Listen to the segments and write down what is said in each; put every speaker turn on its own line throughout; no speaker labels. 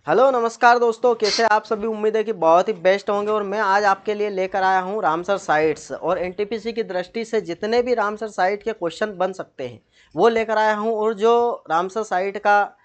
Hello नमस्कार दोस्तों, कैसे आप सभी। उम्मीद है कि बहुत ही बेस्ट होंगे। और मैं आज आपके लिए लेकर आया हूं रामसर साइट्स और एनटीपीसी की दृष्टि से जितने भी रामसर साइट के क्वेश्चन बन सकते हैं वो लेकर आया हूं। और जो रामसर साइट का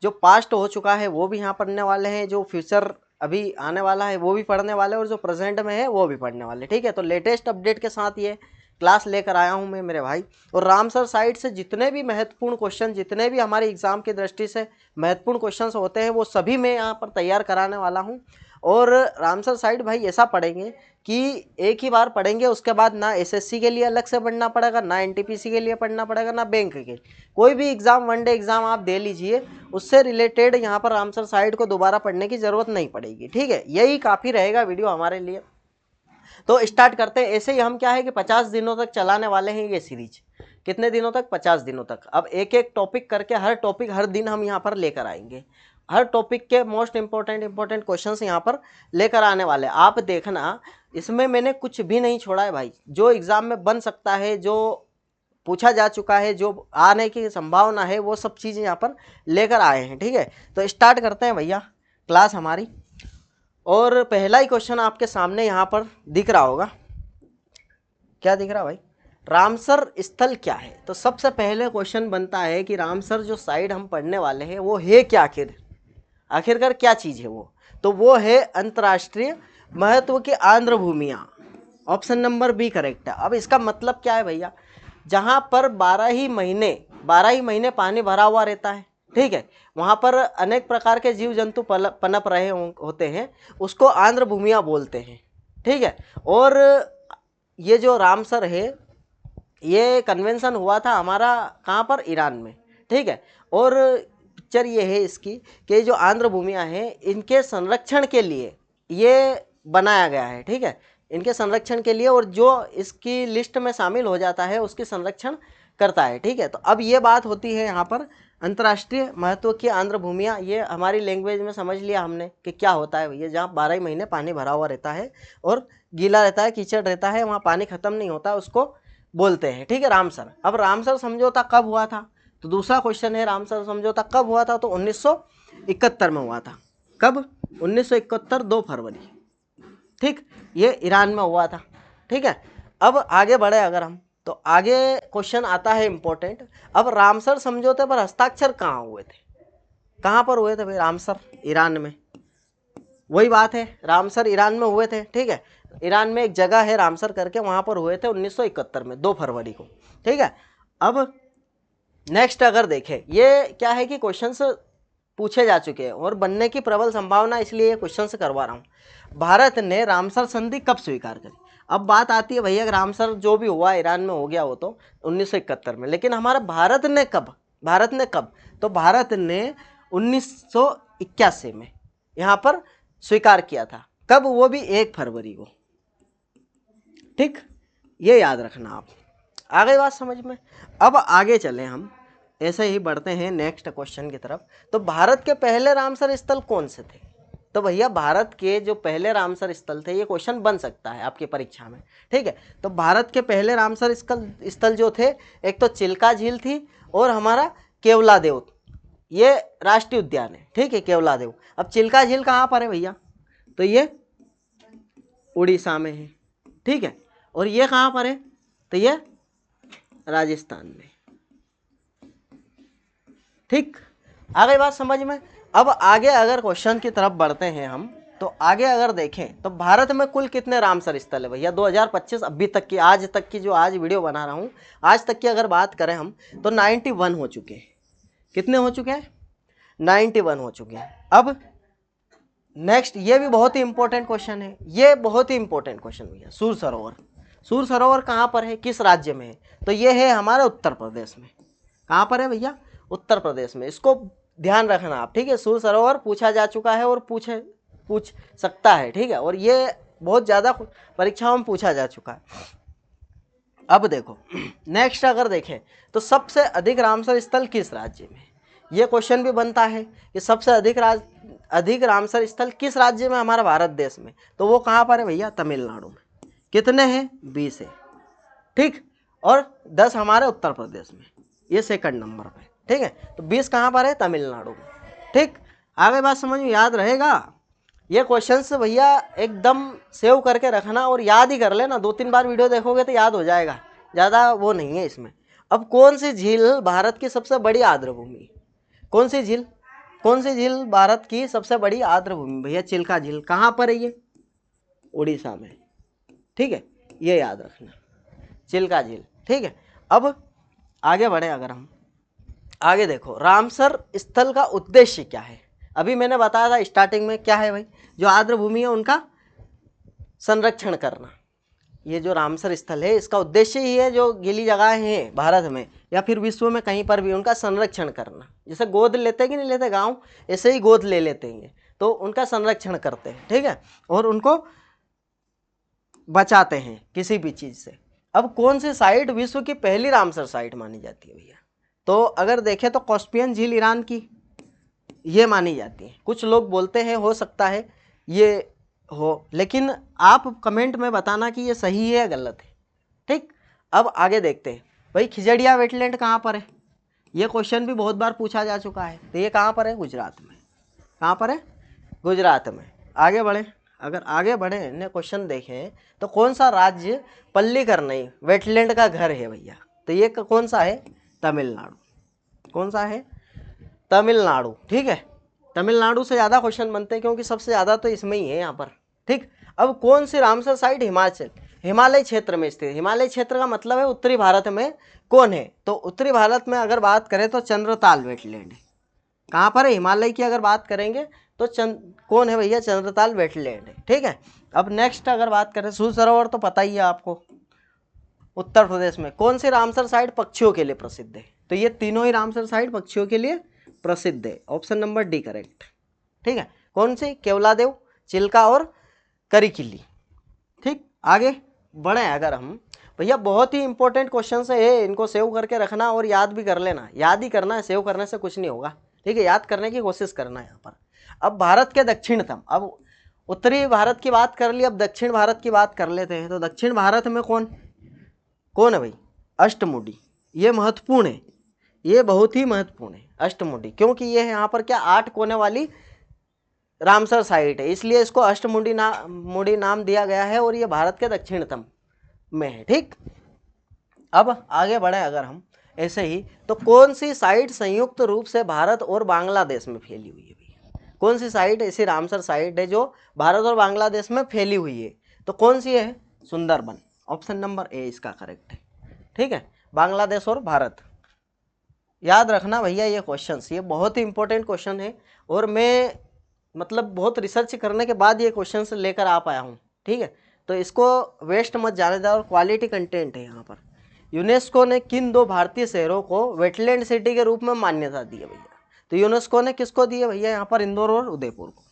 जो पास्ट हो चुका है वो भी यहाँ पढ़ने वाले हैं, जो फ्यूचर अभी आने वाला है वो भी पढ़ने वाले हैं, और जो प्रेजेंट में है वो भी पढ़ने वाले। ठीक है, तो लेटेस्ट अपडेट के साथ ये क्लास लेकर आया हूँ मैं मेरे भाई। और रामसर साइट से जितने भी महत्वपूर्ण क्वेश्चन, जितने भी हमारे एग्जाम की दृष्टि से महत्वपूर्ण क्वेश्चंस होते हैं वो सभी मैं यहाँ पर तैयार कराने वाला हूँ। और रामसर साइट भाई ऐसा पढ़ेंगे कि एक ही बार पढ़ेंगे, उसके बाद ना एसएससी के लिए अलग से पढ़ना पड़ेगा, ना एनटीपीसी के लिए पढ़ना पड़ेगा, ना बैंक के। कोई भी एग्जाम, वनडे एग्जाम आप दे लीजिए, उससे रिलेटेड यहाँ पर रामसर साइट को दोबारा पढ़ने की जरूरत नहीं पड़ेगी। ठीक है, यही काफ़ी रहेगा वीडियो हमारे लिए। तो स्टार्ट करते हैं। ऐसे ही हम क्या है कि 50 दिनों तक चलाने वाले हैं ये सीरीज। कितने दिनों तक? 50 दिनों तक। अब एक एक टॉपिक करके हर टॉपिक हर दिन हम यहाँ पर लेकर आएंगे। हर टॉपिक के मोस्ट इंपॉर्टेंट क्वेश्चंस यहाँ पर लेकर आने वाले। आप देखना, इसमें मैंने कुछ भी नहीं छोड़ा है भाई। जो एग्जाम में बन सकता है, जो पूछा जा चुका है, जो आने की संभावना है, वो सब चीज़ें यहाँ पर लेकर आए हैं। ठीक है, तो स्टार्ट करते हैं भैया क्लास हमारी। और पहला ही क्वेश्चन आपके सामने यहाँ पर दिख रहा होगा। क्या दिख रहा भाई? रामसर स्थल क्या है? तो सबसे पहले क्वेश्चन बनता है कि रामसर जो साइट हम पढ़ने वाले हैं वो है क्या, आखिरकार क्या चीज़ है वो? तो वो है अंतर्राष्ट्रीय महत्व की आंध्र भूमियाँ। ऑप्शन नंबर बी करेक्ट है। अब इसका मतलब क्या है भैया? जहाँ पर 12 ही महीने पानी भरा हुआ रहता है। ठीक है, वहाँ पर अनेक प्रकार के जीव जंतु पनप रहे होते हैं, उसको आंध्र भूमिया बोलते हैं। ठीक है, और ये जो रामसर है, ये कन्वेंशन हुआ था हमारा कहाँ पर? ईरान में। ठीक है, और पिक्चर ये है इसकी कि जो आंध्र भूमिया है इनके संरक्षण के लिए ये बनाया गया है। ठीक है, इनके संरक्षण के लिए, और जो इसकी लिस्ट में शामिल हो जाता है उसकी संरक्षण करता है। ठीक है, तो अब ये बात होती है यहाँ पर अंतर्राष्ट्रीय महत्व की आंध्र भूमिया। ये हमारी लैंग्वेज में समझ लिया हमने कि क्या होता है भैया। जहाँ 12 ही महीने पानी भरा हुआ रहता है और गीला रहता है, कीचड़ रहता है, वहाँ पानी खत्म नहीं होता, उसको बोलते हैं। ठीक है, रामसर। अब रामसर समझौता कब हुआ था? तो दूसरा क्वेश्चन है, रामसर समझौता कब हुआ था? तो 1971 में हुआ था। कब? 1971 2 फरवरी। ठीक, ये ईरान में हुआ था। ठीक है, अब आगे बढ़े अगर हम, तो आगे क्वेश्चन आता है इंपॉर्टेंट। अब रामसर समझौते पर हस्ताक्षर कहाँ हुए थे? कहाँ पर हुए थे भाई? रामसर ईरान में। वही बात है, रामसर ईरान में हुए थे। ठीक है, ईरान में एक जगह है रामसर करके, वहाँ पर हुए थे 1971 में 2 फरवरी को। ठीक है, अब नेक्स्ट अगर देखें, ये क्या है कि क्वेश्चंस पूछे जा चुके हैं और बनने की प्रबल संभावना, इसलिए ये क्वेश्चंस करवा रहा हूँ। भारत ने रामसर संधि कब स्वीकार करी? अब बात आती है भैया, रामसर जो भी हुआ ईरान में हो गया वो तो 1971 में, लेकिन हमारा भारत ने कब? तो भारत ने 1981 में यहाँ पर स्वीकार किया था। कब? वो भी 1 फरवरी को। ठीक, ये याद रखना आप। आ गई बात समझ में? अब आगे चलें हम, ऐसे ही बढ़ते हैं नेक्स्ट क्वेश्चन की तरफ। तो भारत के पहले रामसर स्थल कौन से थे? तो भैया भारत के जो पहले रामसर स्थल थे, ये क्वेश्चन बन सकता है आपकी परीक्षा में। ठीक है, तो भारत के पहले रामसर स्थल जो थे, एक तो चिल्का झील थी और हमारा केवलादेव, ये राष्ट्रीय उद्यान है। ठीक है, केवलादेव। अब चिल्का झील कहाँ पर है भैया? तो ये उड़ीसा में है। ठीक है, और ये कहाँ पर है? तो ये राजस्थान में। ठीक, आ गई बात समझ में? अब आगे अगर क्वेश्चन की तरफ बढ़ते हैं हम, तो आगे अगर देखें तो भारत में कुल कितने रामसर स्थल है भैया? 2025 अभी तक की, आज तक की, जो आज वीडियो बना रहा हूँ, आज तक की अगर बात करें हम, तो 91 हो चुके हैं। कितने हो चुके हैं? 91 हो चुके हैं। अब नेक्स्ट, ये भी बहुत ही इंपॉर्टेंट क्वेश्चन है, ये बहुत ही इंपॉर्टेंट क्वेश्चन भैया। सूर सरोवर, सूर सरोवर कहाँ पर है, किस राज्य में है? तो ये है हमारे उत्तर प्रदेश में। कहाँ पर है भैया? उत्तर प्रदेश में। इसको ध्यान रखना आप। ठीक है, सूर सरोवर पूछा जा चुका है और पूछ सकता है। ठीक है, और ये बहुत ज़्यादा परीक्षाओं में पूछा जा चुका है। अब देखो नेक्स्ट अगर देखें तो सबसे अधिक रामसर स्थल किस राज्य में? ये क्वेश्चन भी बनता है कि सबसे अधिक रामसर स्थल किस राज्य में? हमारा भारत देश में। तो वो कहाँ पर है भैया? तमिलनाडु में। कितने हैं? 20 है। ठीक, और 10 हमारे उत्तर प्रदेश में, ये सेकंड नंबर पे। ठीक है, तो 20 कहाँ पर है? तमिलनाडु में। ठीक, आगे बात समझ में याद रहेगा। ये क्वेश्चंस भैया एकदम सेव करके रखना और याद ही कर लेना, 2-3 बार वीडियो देखोगे तो याद हो जाएगा, ज़्यादा वो नहीं है इसमें। अब कौन सी झील भारत की सबसे बड़ी आर्द्रभूमि? कौन सी झील? कौन सी झील भारत की सबसे बड़ी आर्द्रभूमि? भैया चिल्का झील। कहाँ पर है ये? उड़ीसा में। ठीक है, ये याद रखना, चिल्का झील। ठीक है, अब आगे बढ़े अगर हम, आगे देखो रामसर स्थल का उद्देश्य क्या है। अभी मैंने बताया था स्टार्टिंग में, क्या है भाई, जो आर्द्रभूमि है उनका संरक्षण करना। ये जो रामसर स्थल है इसका उद्देश्य ही है, जो गीली जगहें हैं भारत में या फिर विश्व में कहीं पर भी, उनका संरक्षण करना। जैसे गोद लेते हैं कि नहीं लेते गांव, ऐसे ही गोद ले लेते हैं, तो उनका संरक्षण करते हैं। ठीक है, और उनको बचाते हैं किसी भी चीज़ से। अब कौन सी साइट विश्व की पहली रामसर साइट मानी जाती है भैया? तो अगर देखें तो कॉस्पियन झील ईरान की ये मानी जाती है। कुछ लोग बोलते हैं हो सकता है ये हो, लेकिन आप कमेंट में बताना कि ये सही है या गलत है। ठीक, अब आगे देखते हैं भाई खिजड़िया वेटलैंड कहाँ पर है। ये क्वेश्चन भी बहुत बार पूछा जा चुका है। तो ये कहाँ पर है? गुजरात में। कहाँ पर है? गुजरात में। आगे बढ़े, अगर आगे बढ़े ने क्वेश्चन देखें तो कौन सा राज्य पल्लीकरनई वेटलैंड का घर है भैया? तो ये कौन सा है? तमिलनाडु। कौन सा है? तमिलनाडु। ठीक है, तमिलनाडु से ज़्यादा क्वेश्चन बनते हैं क्योंकि सबसे ज़्यादा तो इसमें ही है यहाँ पर। ठीक, अब कौन सी रामसर साइट हिमाचल हिमालय क्षेत्र में स्थित? हिमालय क्षेत्र का मतलब है उत्तरी भारत में कौन है? तो उत्तरी भारत में अगर बात करें तो चंद्रताल वेटलैंड है। कहाँ पर है? हिमालय की अगर बात करेंगे तो कौन है भैया? चंद्रताल वेटलैंड है। ठीक है, अब नेक्स्ट अगर बात करें सूर्य सरोवर, तो पता ही है आपको उत्तर प्रदेश में। कौन सी रामसर साइट पक्षियों के लिए प्रसिद्ध है? तो ये तीनों ही रामसर साइट पक्षियों के लिए प्रसिद्ध है। Option number D correct. ठीक है, कौन सी? केवलादेव, चिल्का और करिकिली। ठीक, आगे बढ़े अगर हम, भैया बहुत ही इंपॉर्टेंट क्वेश्चन है, इनको सेव करके रखना और याद भी कर लेना। याद ही करना है, सेव करने से कुछ नहीं होगा। ठीक है, याद करने की कोशिश करना है यहाँ पर। अब भारत के दक्षिणतम, अब उत्तरी भारत की बात कर ली, अब दक्षिण भारत की बात कर लेते हैं। तो दक्षिण भारत में कौन कौन है भाई? अष्टमुडी। ये महत्वपूर्ण है, ये बहुत ही महत्वपूर्ण है अष्टमुडी, क्योंकि ये है यहाँ पर क्या 8 कोने वाली रामसर साइट है, इसलिए इसको अष्टमुडी मुडी नाम दिया गया है और ये भारत के दक्षिणतम में है। ठीक, अब आगे बढ़े अगर हम ऐसे ही, तो कौन सी साइट संयुक्त रूप से भारत और बांग्लादेश में फैली हुई है भैया? कौन सी साइट ऐसी रामसर साइट है जो भारत और बांग्लादेश में फैली हुई है? तो कौन सी है? सुंदरबन। ऑप्शन नंबर ए इसका करेक्ट है। ठीक है, बांग्लादेश और भारत। याद रखना भैया ये क्वेश्चंस, ये बहुत ही इंपॉर्टेंट क्वेश्चन है और मैं मतलब बहुत रिसर्च करने के बाद ये क्वेश्चंस लेकर आ पाया हूँ। ठीक है, तो इसको वेस्ट मत जाने दें और क्वालिटी कंटेंट है यहाँ पर। यूनेस्को ने किन 2 भारतीय शहरों को वेटलैंड सिटी के रूप में मान्यता दी है भैया? तो यूनेस्को ने किसको दी है भैया? यहाँ पर इंदौर और उदयपुर को।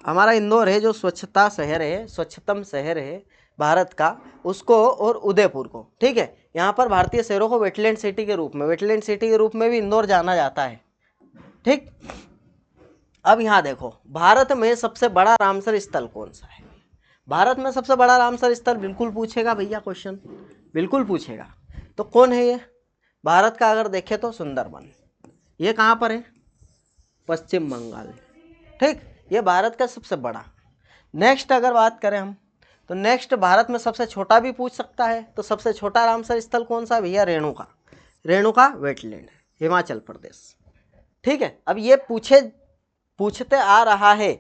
हमारा इंदौर है जो स्वच्छता शहर है, स्वच्छतम शहर है भारत का, उसको, और उदयपुर को। ठीक है, यहाँ पर भारतीय शहरों को वेटलैंड सिटी के रूप में, वेटलैंड सिटी के रूप में भी इंदौर जाना जाता है। ठीक, अब यहाँ देखो भारत में सबसे बड़ा रामसर स्थल कौन सा है? भारत में सबसे बड़ा रामसर स्थल बिल्कुल पूछेगा भैया क्वेश्चन, बिल्कुल पूछेगा। तो कौन है ये भारत का? अगर देखें तो सुंदरबन। ये कहाँ पर है? पश्चिम बंगाल। ठीक, ये भारत का सबसे बड़ा। नेक्स्ट अगर बात करें हम, तो नेक्स्ट भारत में सबसे छोटा भी पूछ सकता है। तो सबसे छोटा रामसर स्थल कौन सा भैया? रेणुका। रेणुका वेटलैंड, हिमाचल प्रदेश। ठीक है, अब ये पूछते आ रहा है,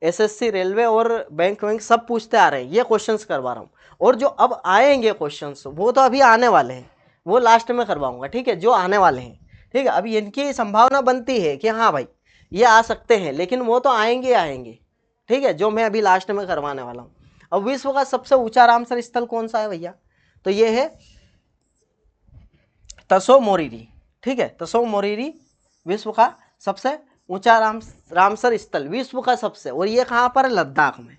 एसएससी, रेलवे और बैंक सब पूछते आ रहे हैं, ये क्वेश्चंस करवा रहा हूँ। और जो अब आएंगे क्वेश्चंस वो तो अभी आने वाले हैं, वो लास्ट में करवाऊंगा। ठीक है, जो आने वाले हैं। ठीक है, अभी इनकी संभावना बनती है कि हाँ भाई ये आ सकते हैं, लेकिन वो तो आएंगे आएंगे। ठीक है, जो मैं अभी लास्ट में करवाने वाला हूँ। अब विश्व का सबसे ऊंचा रामसर स्थल कौन सा है भैया? तो ये है तसो मोरिरी। ठीक है, तसो मोरिरी विश्व का सबसे ऊंचा रामसर स्थल, विश्व का सबसे, और ये कहां पर है? लद्दाख में।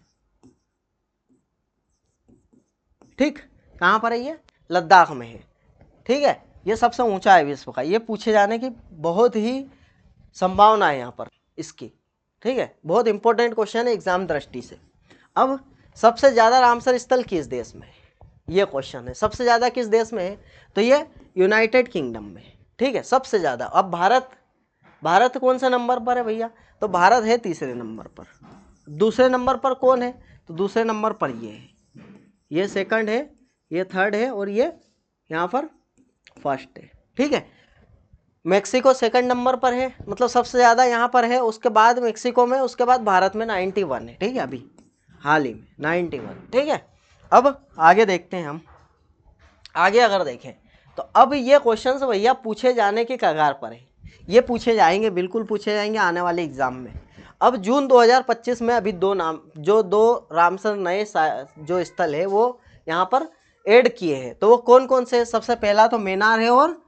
ठीक, कहां पर है ये? लद्दाख में है। ठीक है, ये सबसे ऊंचा है विश्व का। ये पूछे जाने की बहुत ही संभावना है यहाँ पर इसकी। ठीक है, बहुत इंपॉर्टेंट क्वेश्चन है एग्जाम दृष्टि से। अब सबसे ज्यादा रामसर स्थल किस देश में है? ये क्वेश्चन है, सबसे ज्यादा किस देश में है? तो ये यूनाइटेड किंगडम में। ठीक है, सबसे ज्यादा। अब भारत भारत कौन सा नंबर पर है भैया? तो भारत है तीसरे नंबर पर। दूसरे नंबर पर कौन है? तो दूसरे नंबर पर ये है, ये सेकंड है, ये थर्ड है और ये यहाँ पर फर्स्ट है। ठीक है, मेक्सिको सेकंड नंबर पर है, मतलब सबसे ज़्यादा यहाँ पर है, उसके बाद मेक्सिको में, उसके बाद भारत में 91 है। ठीक है, अभी हाल ही में 91। ठीक है, अब आगे देखते हैं हम। आगे अगर देखें तो अब ये क्वेश्चंस भैया पूछे जाने की कगार पर है, ये पूछे जाएंगे, बिल्कुल पूछे जाएंगे आने वाले एग्जाम में। अब जून 2025 में अभी दो नाम, जो दो रामसर नए जो स्थल है वो यहाँ पर ऐड किए हैं, तो वो कौन कौन से? सबसे पहला तो मेनार है और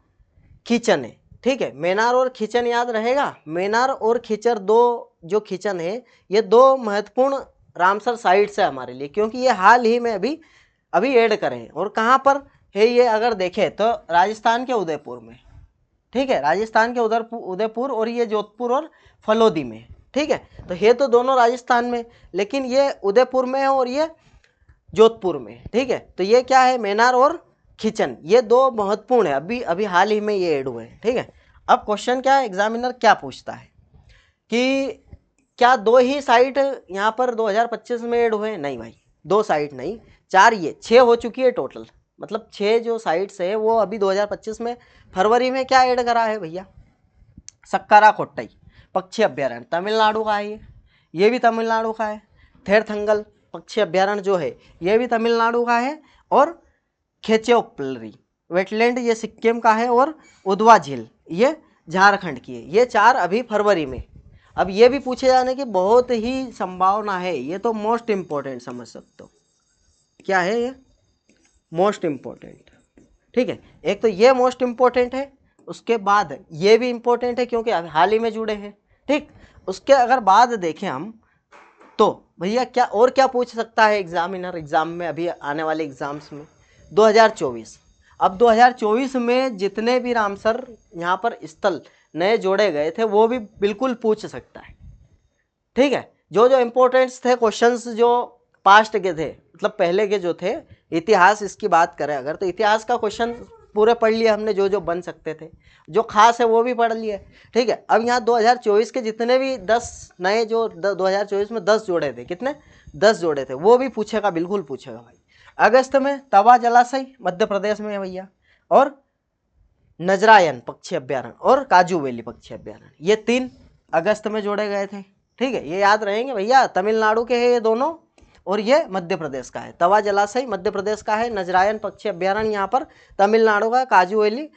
खीचन है। ठीक है, मेनार और खीचन याद रहेगा। मेनार और खीचर दो जो खीचन है, ये दो महत्वपूर्ण रामसर साइट्स है हमारे लिए, क्योंकि ये हाल ही में अभी ऐड करे हैं। और कहाँ पर है ये अगर देखें तो राजस्थान के उदयपुर में। ठीक है, राजस्थान के उदयपुर और ये जोधपुर और फलोदी में। ठीक है, तो ये तो दोनों राजस्थान में, लेकिन ये उदयपुर में है और ये जोधपुर में। ठीक है, तो ये क्या है? मेनार और खीचन, ये दो महत्वपूर्ण है, अभी हाल ही में ये ऐड हुए हैं। ठीक है, अब क्वेश्चन क्या है, एग्जामिनर क्या पूछता है कि क्या दो ही साइट यहाँ पर 2025 में ऐड हुए? नहीं भाई, दो साइट नहीं, चार, ये 6 हो चुकी है टोटल। मतलब 6 जो साइट्स है वो अभी 2025 में फरवरी में क्या ऐड करा है भैया? सक्कारा कोट्टई पक्षी अभ्यारण्य तमिलनाडु का है, ये भी तमिलनाडु का है। थेरथंगल पक्षी अभ्यारण्य जो है ये भी तमिलनाडु का है। और खेचेउप्पलरी वेटलैंड ये सिक्किम का है। और उदवा झील ये झारखंड की है। ये चार अभी फरवरी में। अब ये भी पूछे जाने की बहुत ही संभावना है, ये तो मोस्ट इम्पोर्टेंट समझ सकते हो। क्या है ये? Most important. ठीक है, एक तो ये मोस्ट इम्पोर्टेंट है, उसके बाद ये भी इम्पोर्टेंट है क्योंकि हाल ही में जुड़े हैं। ठीक, उसके अगर बाद देखें हम तो भैया क्या और क्या पूछ सकता है एग्जामिनर एग्जाम में, अभी आने वाले एग्जाम्स में 2024। अब 2024 में जितने भी रामसर यहाँ पर स्थल नए जोड़े गए थे वो भी बिल्कुल पूछ सकता है। ठीक है, जो जो इम्पोर्टेंट्स थे क्वेश्चंस जो पास्ट के थे, मतलब पहले के जो थे, इतिहास इसकी बात करें अगर तो इतिहास का क्वेश्चन पूरे पढ़ लिए हमने, जो जो बन सकते थे, जो खास है वो भी पढ़ लिए। ठीक है, अब यहाँ 2024 के जितने भी 10 नए जो 2024 में 10 जोड़े थे, कितने? 10 जोड़े थे, वो भी पूछेगा, बिल्कुल पूछेगा भाई। अगस्त में तवा जलाशय मध्य प्रदेश में है भैया, और नजरायन पक्षी अभ्यारण्य और काजू वैली पक्षी अभ्यारण्य, ये 3 अगस्त में जोड़े गए थे। ठीक है, ये याद रहेंगे भैया, तमिलनाडु के हैं ये दोनों और ये मध्य प्रदेश का है। तवा जलाशय मध्य प्रदेश का है, नजरायन पक्षी अभ्यारण्य यहाँ पर तमिलनाडु का, काजू वैली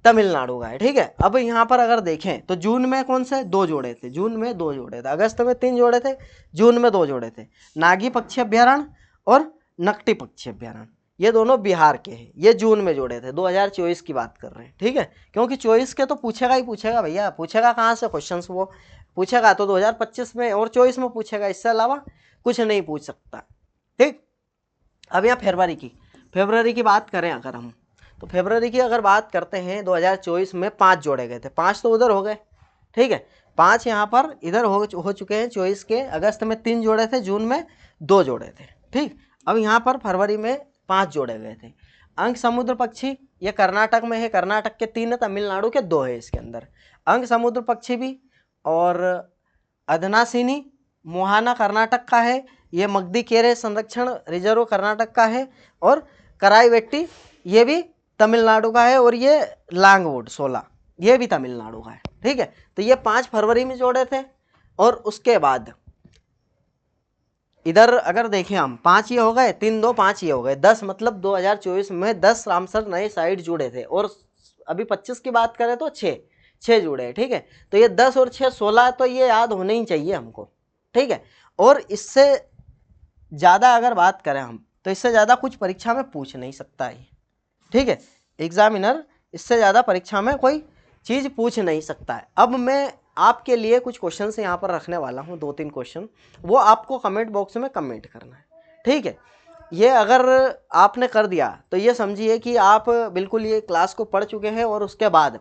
तमिलनाडु का है। ठीक है, अब यहाँ पर अगर देखें तो जून में कौन से 2 जोड़े थे? जून में 2 जोड़े थे, अगस्त में 3 जोड़े थे, जून में 2 जोड़े थे। नागी पक्षी अभ्यारण्य और नकटी पक्षी अभ्यारण्य, ये दोनों बिहार के हैं, ये जून में जोड़े थे। 2024 की बात कर रहे हैं। ठीक है, क्योंकि 24 के तो पूछेगा ही पूछेगा भैया, पूछेगा कहाँ से क्वेश्चंस? वो पूछेगा तो 2025 में और 24 में पूछेगा, इससे अलावा कुछ नहीं पूछ सकता। ठीक, अब यहाँ फरवरी की बात करें अगर हम, तो फरवरी की अगर बात करते हैं 2024 में 5 जोड़े गए थे, 5 तो उधर हो गए। ठीक है, 5 यहाँ पर इधर हो चुके हैं 24 के। अगस्त में 3 जोड़े थे, जून में 2 जोड़े थे। ठीक, अब यहाँ पर फरवरी में 5 जोड़े गए थे। अंक समुद्र पक्षी ये कर्नाटक में है, कर्नाटक के 3 है, तमिलनाडु के 2 है इसके अंदर। अंक समुद्र पक्षी भी, और अधनासिनी मोहाना कर्नाटक का है, ये मगदी-केरे संरक्षण रिजर्व कर्नाटक का है। और कराईवेट्टी ये भी तमिलनाडु का है, और ये लांगवुड 16 ये भी तमिलनाडु का है। ठीक है, तो ये 5 फरवरी में जोड़े थे। और उसके बाद इधर अगर देखें हम, 5 ये हो गए, 3 2 5 ये हो गए, 10, मतलब 2024 में 10 रामसर नए साइट जुड़े थे। और अभी 25 की बात करें तो 6 जुड़े हैं। ठीक है, तो ये 10 और 6 16, तो ये याद होने ही चाहिए हमको। ठीक है, और इससे ज़्यादा अगर बात करें हम तो इससे ज़्यादा कुछ परीक्षा में पूछ नहीं सकता है। ठीक है, एग्जामिनर इससे ज़्यादा परीक्षा में कोई चीज़ पूछ नहीं सकता है। अब मैं आपके लिए कुछ क्वेश्चन यहाँ पर रखने वाला हूँ, 2-3 क्वेश्चन, वो आपको कमेंट बॉक्स में कमेंट करना है। ठीक है, ये अगर आपने कर दिया तो ये समझिए कि आप बिल्कुल ये क्लास को पढ़ चुके हैं, और उसके बाद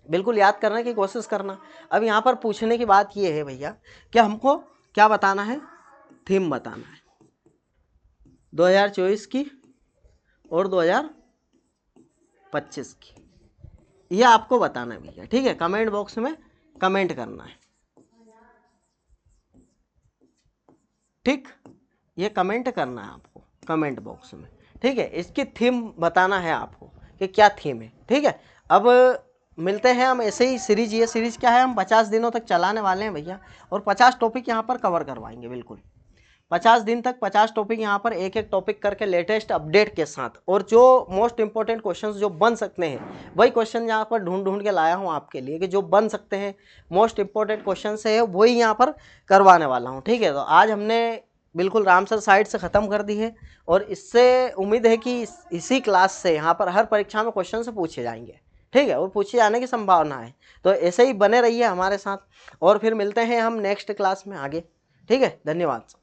बिल्कुल याद करने की कोशिश करना। अब यहाँ पर पूछने की बात ये है भैया कि हमको क्या बताना है? थीम बताना है 2024 की और 2025 की, ये आपको बताना है भैया। ठीक है, कमेंट बॉक्स में कमेंट करना है। ठीक, ये कमेंट करना है आपको कमेंट बॉक्स में। ठीक है, इसकी थीम बताना है आपको कि क्या थीम है। ठीक है, अब मिलते हैं हम ऐसे ही सीरीज। ये सीरीज क्या है, हम 50 दिनों तक चलाने वाले हैं भैया, और 50 टॉपिक यहाँ पर कवर करवाएंगे। बिल्कुल 50 दिन तक 50 टॉपिक यहाँ पर एक एक टॉपिक करके लेटेस्ट अपडेट के साथ, और जो मोस्ट इंपॉर्टेंट क्वेश्चंस जो बन सकते हैं वही क्वेश्चन यहाँ पर ढूंढ ढूंढ के लाया हूँ आपके लिए, कि जो बन सकते हैं मोस्ट इंपॉर्टेंट क्वेश्चन है वही यहाँ पर करवाने वाला हूँ। ठीक है, तो आज हमने बिल्कुल रामसर साइट से ख़त्म कर दी है, और इससे उम्मीद है कि इसी क्लास से यहाँ पर हर परीक्षा में क्वेश्चन से पूछे जाएंगे। ठीक है, और पूछे जाने की संभावना है। तो ऐसे ही बने रहिए हमारे साथ, और फिर मिलते हैं हम नेक्स्ट क्लास में आगे। ठीक है, धन्यवाद।